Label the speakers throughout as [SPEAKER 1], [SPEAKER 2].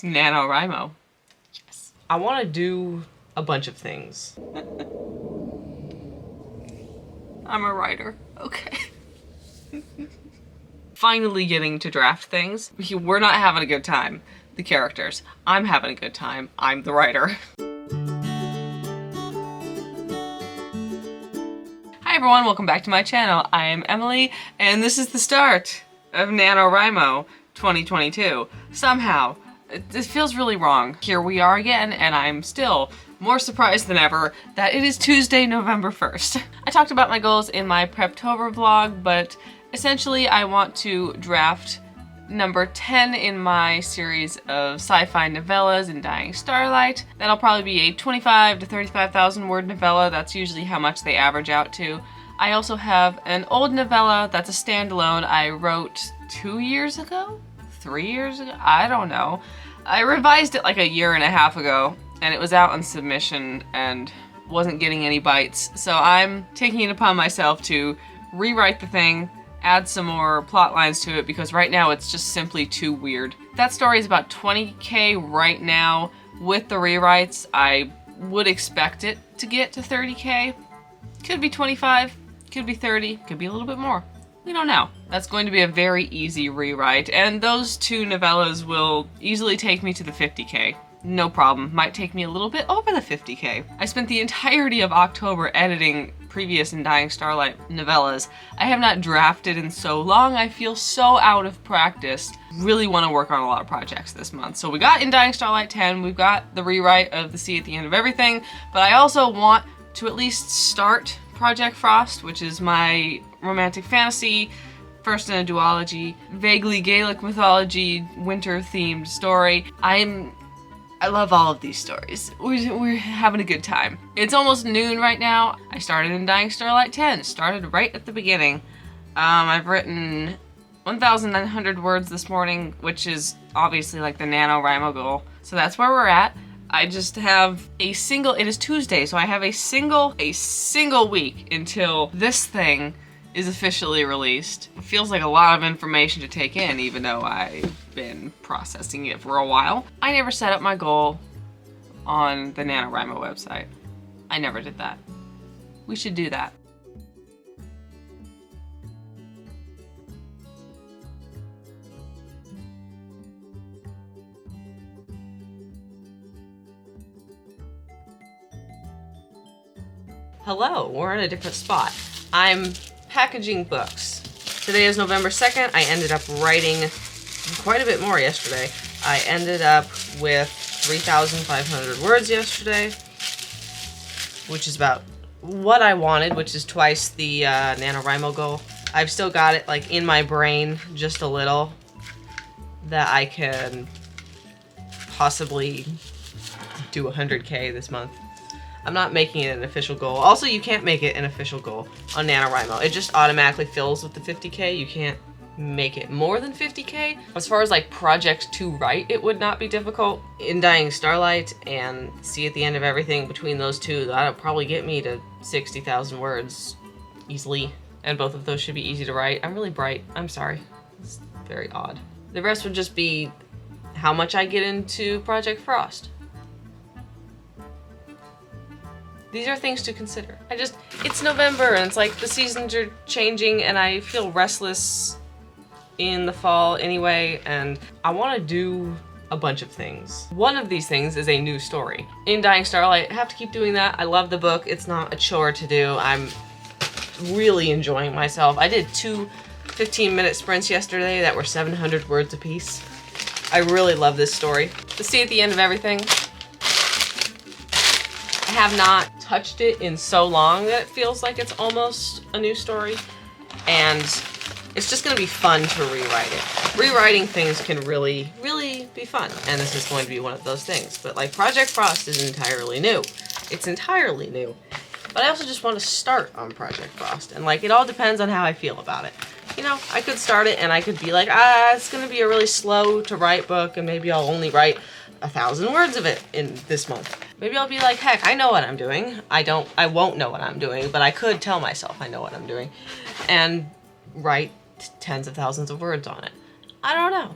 [SPEAKER 1] NaNoWriMo. Yes.
[SPEAKER 2] I want to do a bunch of things.
[SPEAKER 1] I'm a writer. Okay. Finally getting to draft things. We're not having a good time, the characters. I'm having a good time. I'm the writer. Hi everyone, welcome back to my channel. I am Emily, and this is the start of NaNoWriMo 2022. Somehow, this feels really wrong. Here we are again, and I'm still more surprised than ever that it is Tuesday, November 1st. I talked about my goals in my Preptober vlog, but essentially I want to draft number 10 in my series of sci-fi novellas, In Dying Starlight. That'll probably be a 25 to 35,000 word novella. That's usually how much they average out to. I also have an old novella that's a standalone I wrote 2 years ago? 3 years ago? I don't know. I revised it like a year and a half ago, and it was out on submission and wasn't getting any bites. So I'm taking it upon myself to rewrite the thing, add some more plot lines to it, because right now it's just simply too weird. That story is about 20K right now. With the rewrites, I would expect it to get to 30K. Could be 25, could be 30, could be a little bit more. We don't know. That's going to be a very easy rewrite, and those two novellas will easily take me to the 50K. No problem. Might take me a little bit over the 50K. I spent the entirety of October editing previous In Dying Starlight novellas. I have not drafted in so long. I feel so out of practice. Really want to work on a lot of projects this month. So we got In Dying Starlight 10, we've got the rewrite of The Sea at the End of Everything, but I also want to at least start Project Frost, which is my romantic fantasy, first in a duology, vaguely Gaelic mythology, winter-themed story. I love all of these stories. We're having a good time. It's almost noon right now. I started In Dying Starlight 10. Started right at the beginning. I've written 1,900 words this morning, which is obviously like the NaNoWriMo goal. So that's where we're at. I just have a single, it is Tuesday, so I have a single week until this thing is officially released. It feels like a lot of information to take in, even though I've been processing it for a while. I never set up my goal on the NaNoWriMo website. I never did that. We should do that.
[SPEAKER 2] Hello, we're in a different spot. I'm packaging books. Today is November 2nd. I ended up writing quite a bit more yesterday. I ended up with 3,500 words yesterday, which is about what I wanted, which is twice the NaNoWriMo goal. I've still got it like in my brain just a little that I can possibly do 100K this month. I'm not making it an official goal. Also, you can't make it an official goal on NaNoWriMo. It just automatically fills with the 50K. You can't make it more than 50K. As far as like projects to write, it would not be difficult. In Dying Starlight and See at the End of Everything, between those two, that'll probably get me to 60,000 words easily. And both of those should be easy to write. I'm really bright. I'm sorry. It's very odd. The rest would just be how much I get into Project Frost. These are things to consider. It's November and it's like the seasons are changing and I feel restless in the fall anyway, and I want to do a bunch of things. One of these things is a new story. In Dying Starlight, I have to keep doing that. I love the book. It's not a chore to do. I'm really enjoying myself. I did 2 15-minute sprints yesterday that were 700 words apiece. I really love this story. The Sea at the End of Everything. I have not touched it in so long that it feels like it's almost a new story, and it's just going to be fun to rewrite it. Rewriting things can really, really be fun, and this is going to be one of those things. But like Project Frost is entirely new. It's entirely new. But I also just want to start on Project Frost, and like it all depends on how I feel about it. You know, I could start it and I could be like, it's going to be a really slow to write book, and maybe I'll only write 1,000 words of it in this month. Maybe I'll be like, heck, I know what I'm doing. I won't know what I'm doing, but I could tell myself I know what I'm doing and write tens of thousands of words on it. I don't know.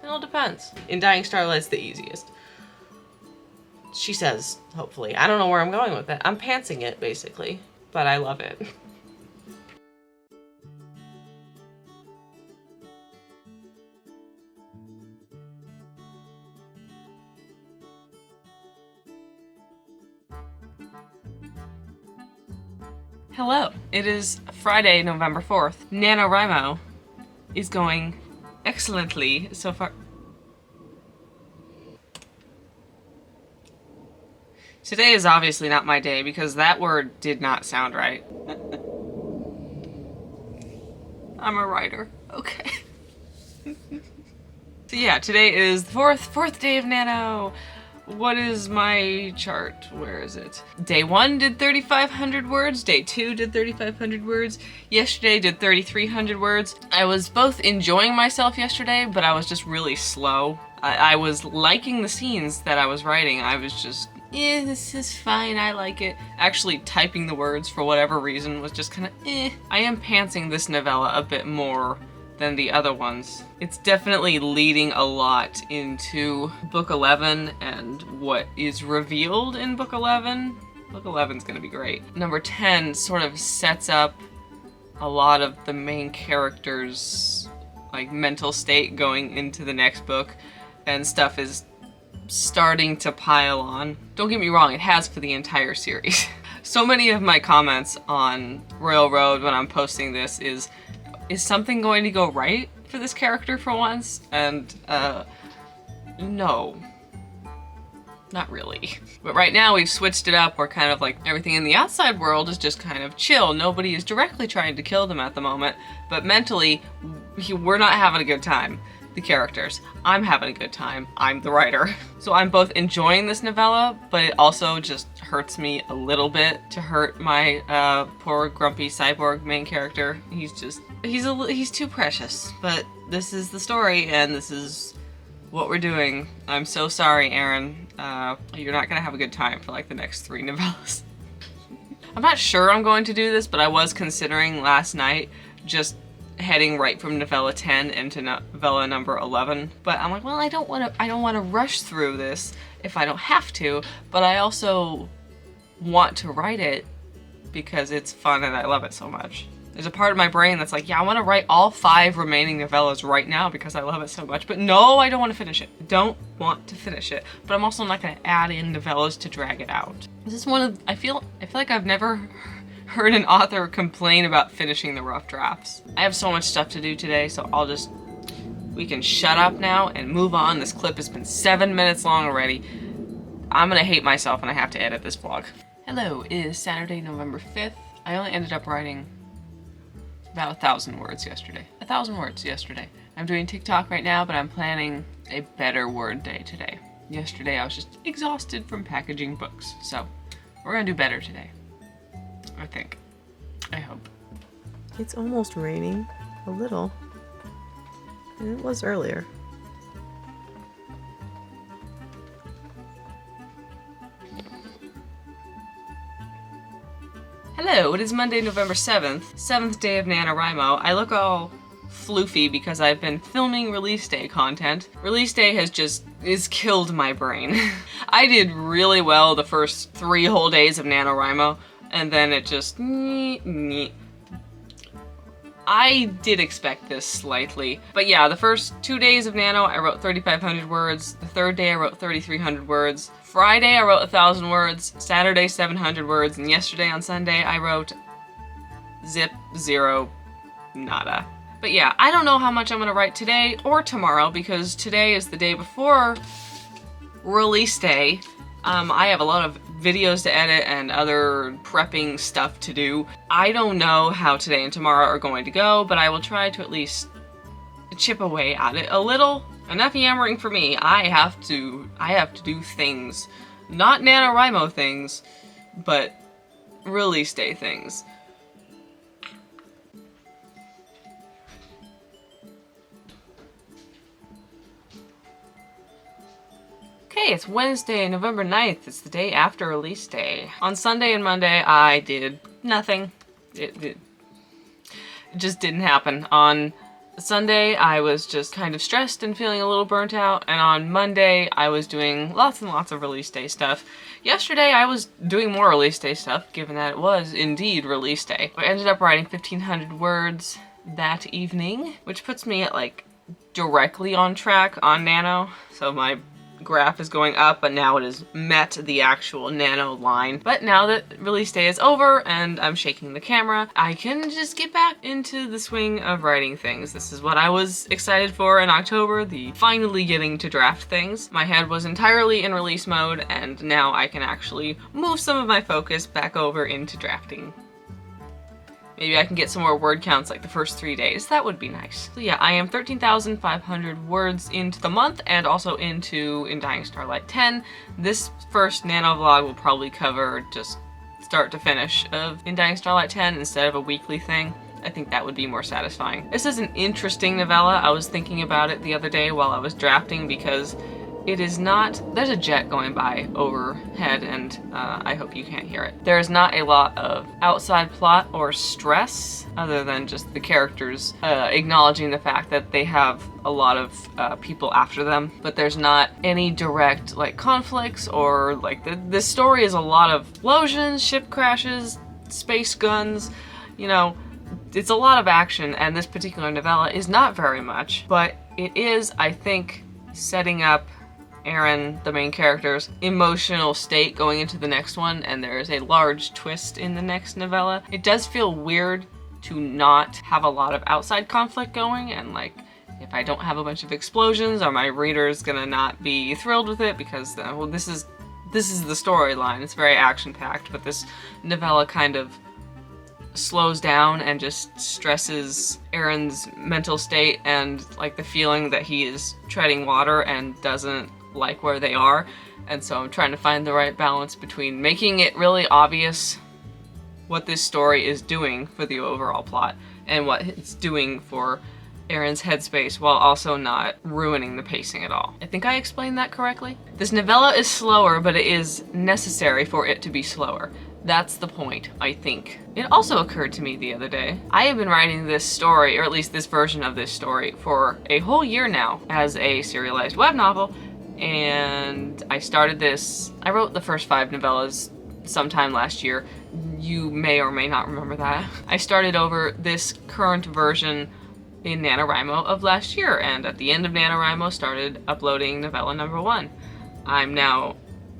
[SPEAKER 2] It all depends. In Dying Starlight's the easiest. She says, hopefully. I don't know where I'm going with it. I'm pantsing it, basically. But I love it.
[SPEAKER 1] Hello, it is Friday, November 4th. NaNoWriMo is going excellently so far. Today is obviously not my day because that word did not sound right. I'm a writer. Okay. So yeah, today is the fourth day of Nano. What is my chart? Where is it? Day 1 did 3,500 words. Day 2 did 3,500 words. Yesterday did 3,300 words. I was both enjoying myself yesterday, but I was just really slow. I was liking the scenes that I was writing. I was just, yeah, this is fine, I like it. Actually typing the words for whatever reason was just kind of I am pantsing this novella a bit more than the other ones. It's definitely leading a lot into book 11 and what is revealed in book 11. Book 11's gonna be great. Number 10 sort of sets up a lot of the main characters' like mental state going into the next book, and stuff is starting to pile on. Don't get me wrong, it has for the entire series. So many of my comments on Royal Road when I'm posting this is something going to go right for this character for once? And, no. Not really. But right now we've switched it up. We're kind of like, everything in the outside world is just kind of chill. Nobody is directly trying to kill them at the moment, but mentally, we're not having a good time. The characters. I'm having a good time. I'm the writer. So I'm both enjoying this novella, but it also just hurts me a little bit to hurt my poor grumpy cyborg main character. He's too precious. But this is the story, and this is what we're doing. I'm so sorry, Aaron. You're not gonna have a good time for like the next 3 novellas. I'm not sure I'm going to do this, but I was considering last night just heading right from novella 10 into novella number 11, but I'm like, well, I don't want to rush through this if I don't have to, but I also want to write it because it's fun and I love it so much. There's a part of my brain that's like, yeah, I want to write all 5 remaining novellas right now because I love it so much, but no, I don't want to finish it. I don't want to finish it, but I'm also not going to add in novellas to drag it out. This is one of, I feel like I've never heard an author complain about finishing the rough drafts. I have so much stuff to do today, so we can shut up now and move on. This clip has been 7 minutes long already. I'm gonna hate myself when I have to edit this vlog. Hello, it is Saturday, November 5th. I only ended up writing about 1,000 words yesterday. 1,000 words yesterday. I'm doing TikTok right now, but I'm planning a better word day today. Yesterday I was just exhausted from packaging books, so we're gonna do better today. I think. I hope.
[SPEAKER 3] It's almost raining. A little. And it was earlier.
[SPEAKER 1] Hello, it is Monday, November 7th, 7th day of NaNoWriMo. I look all floofy because I've been filming release day content. Release day has killed my brain. I did really well the first 3 whole days of NaNoWriMo, and then it just I did expect this slightly. But yeah, the first 2 days of Nano, I wrote 3,500 words. The 3rd day, I wrote 3,300 words. Friday, I wrote 1,000 words. Saturday, 700 words. And yesterday on Sunday, I wrote zip, 0, nada. But yeah, I don't know how much I'm gonna write today or tomorrow because today is the day before release day. I have a lot of videos to edit and other prepping stuff to do. I don't know how today and tomorrow are going to go, but I will try to at least chip away at it a little. Enough yammering for me. I have to do things. Not NaNoWriMo things, but release day things. Okay, it's Wednesday, November 9th. It's the day after release day. On Sunday and Monday, I did nothing. It just didn't happen. On Sunday, I was just kind of stressed and feeling a little burnt out, and on Monday, I was doing lots and lots of release day stuff. Yesterday, I was doing more release day stuff, given that it was indeed release day. I ended up writing 1,500 words that evening, which puts me at like directly on track on Nano, so my graph is going up, but now it has met the actual Nano line. But now that release day is over and I'm shaking the camera, I can just get back into the swing of writing things. This is what I was excited for in October, the finally getting to draft things. My head was entirely in release mode, and now I can actually move some of my focus back over into drafting. Maybe I can get some more word counts like the first 3 days. That would be nice. So yeah, I am 13,500 words into the month and also into In Dying Starlight 10. This first Nano vlog will probably cover just start to finish of In Dying Starlight 10 instead of a weekly thing. I think that would be more satisfying. This is an interesting novella. I was thinking about it the other day while I was drafting because it is not, there's a jet going by overhead and I hope you can't hear it. There is not a lot of outside plot or stress other than just the characters acknowledging the fact that they have a lot of people after them, but there's not any direct like conflicts or like this story is a lot of explosions, ship crashes, space guns, you know, it's a lot of action, and this particular novella is not very much, but it is, I think, setting up Aaron, the main character's emotional state going into the next one, and there is a large twist in the next novella. It does feel weird to not have a lot of outside conflict going, and like, if I don't have a bunch of explosions, are my readers gonna not be thrilled with it? Because, well, this is the storyline. It's very action-packed, but this novella kind of slows down and just stresses Aaron's mental state and like the feeling that he is treading water and doesn't like where they are. And so I'm trying to find the right balance between making it really obvious what this story is doing for the overall plot and what it's doing for Aaron's headspace while also not ruining the pacing at all. I think I explained that correctly. This novella is slower, but it is necessary for it to be slower. That's the point, I think. It also occurred to me the other day, I have been writing this story, or at least this version of this story, for a whole year now as a serialized web novel, and I started this, I wrote the first 5 novellas sometime last year. You may or may not remember that. I started over this current version in NaNoWriMo of last year, and at the end of NaNoWriMo started uploading novella number 1. I'm now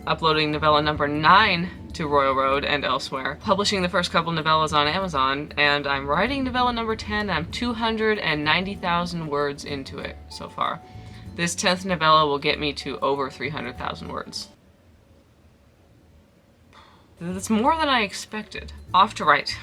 [SPEAKER 1] uploading novella number 9 to Royal Road and elsewhere, publishing the first couple novellas on Amazon, and I'm writing novella number 10. I'm 290,000 words into it so far. This 10th novella will get me to over 300,000 words. That's more than I expected. Off to write.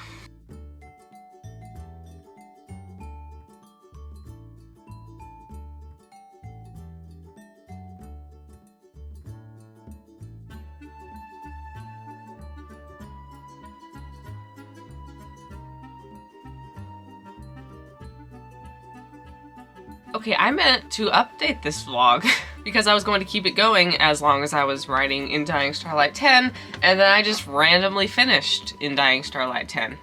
[SPEAKER 1] Okay, I meant to update this vlog because I was going to keep it going as long as I was writing In Dying Starlight 10, and then I just randomly finished In Dying Starlight 10.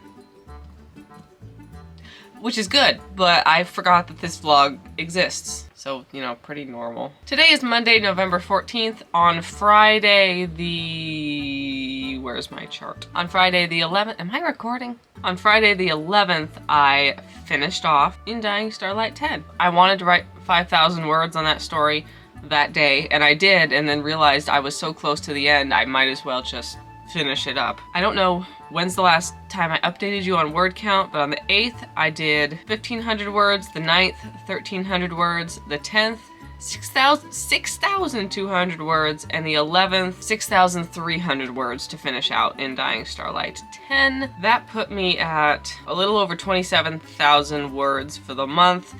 [SPEAKER 1] Which is good, but I forgot that this vlog exists. So, you know, pretty normal. Today is Monday, November 14th. On Friday the... where's my chart? On Friday the 11th... am I recording? On Friday the 11th, I finished off In Dying Starlight 10. I wanted to write 5,000 words on that story that day, and I did, and then realized I was so close to the end, I might as well just finish it up. I don't know when's the last time I updated you on word count, but on the 8th, I did 1,500 words, the 9th, 1,300 words, the 10th, 6,200 words, and the 11th, 6,300 words to finish out In Dying Starlight 10. That put me at a little over 27,000 words for the month.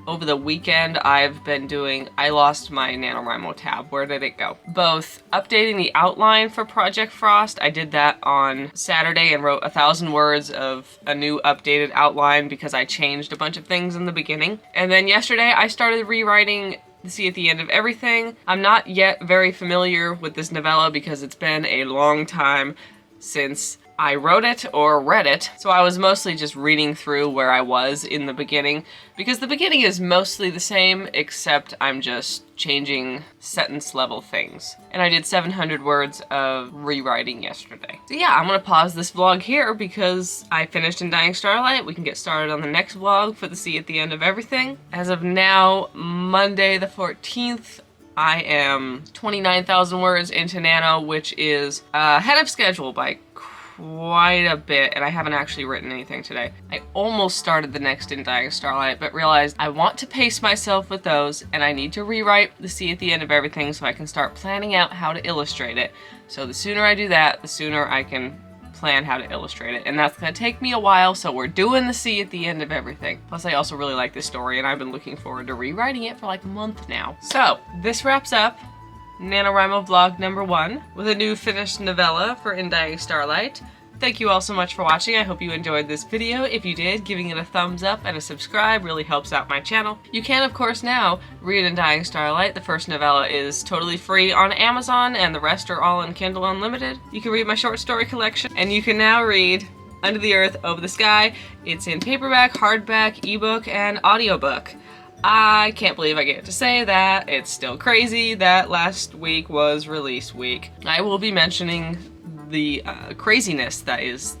[SPEAKER 1] Over the weekend, I've been doing, I lost my NaNoWriMo tab. Where did it go? Both updating the outline for Project Frost. I did that on Saturday and wrote 1,000 words of a new updated outline because I changed a bunch of things in the beginning. And then yesterday, I started rewriting The Sea at the End of Everything. I'm not yet very familiar with this novella because it's been a long time since I wrote it or read it, so I was mostly just reading through where I was in the beginning, because the beginning is mostly the same, except I'm just changing sentence level things. And I did 700 words of rewriting yesterday. So yeah, I'm gonna pause this vlog here because I finished In Dying Starlight. We can get started on the next vlog for the sea at the end of everything. As of now, Monday the 14th, I am 29,000 words into Nano, which is ahead of schedule by quite a bit, and I haven't actually written anything today. I almost started the next In Dying Starlight, but realized I want to pace myself with those, and I need to rewrite the sea at the end of everything so I can start planning out how to illustrate it. So the sooner I do that, the sooner I can plan how to illustrate it, and that's gonna take me a while, so we're doing the sea at the end of everything. Plus I also really like this story, and I've been looking forward to rewriting it for like a month now. So this wraps up NaNoWriMo vlog number 1 with a new finished novella for In Dying Starlight. Thank you all so much for watching. I hope you enjoyed this video. If you did, giving it a thumbs up and a subscribe really helps out my channel. You can, of course, now read In Dying Starlight. The first novella is totally free on Amazon, and the rest are all in Kindle Unlimited. You can read my short story collection, and you can now read Under the Earth, Over the Sky. It's in paperback, hardback, ebook, and audiobook. I can't believe I get to say that. It's still crazy that last week was release week. I will be mentioning the craziness that is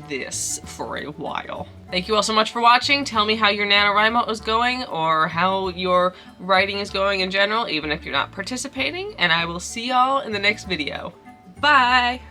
[SPEAKER 1] this for a while. Thank you all so much for watching. Tell me how your NaNoWriMo is going, or how your writing is going in general, even if you're not participating, and I will see y'all in the next video. Bye!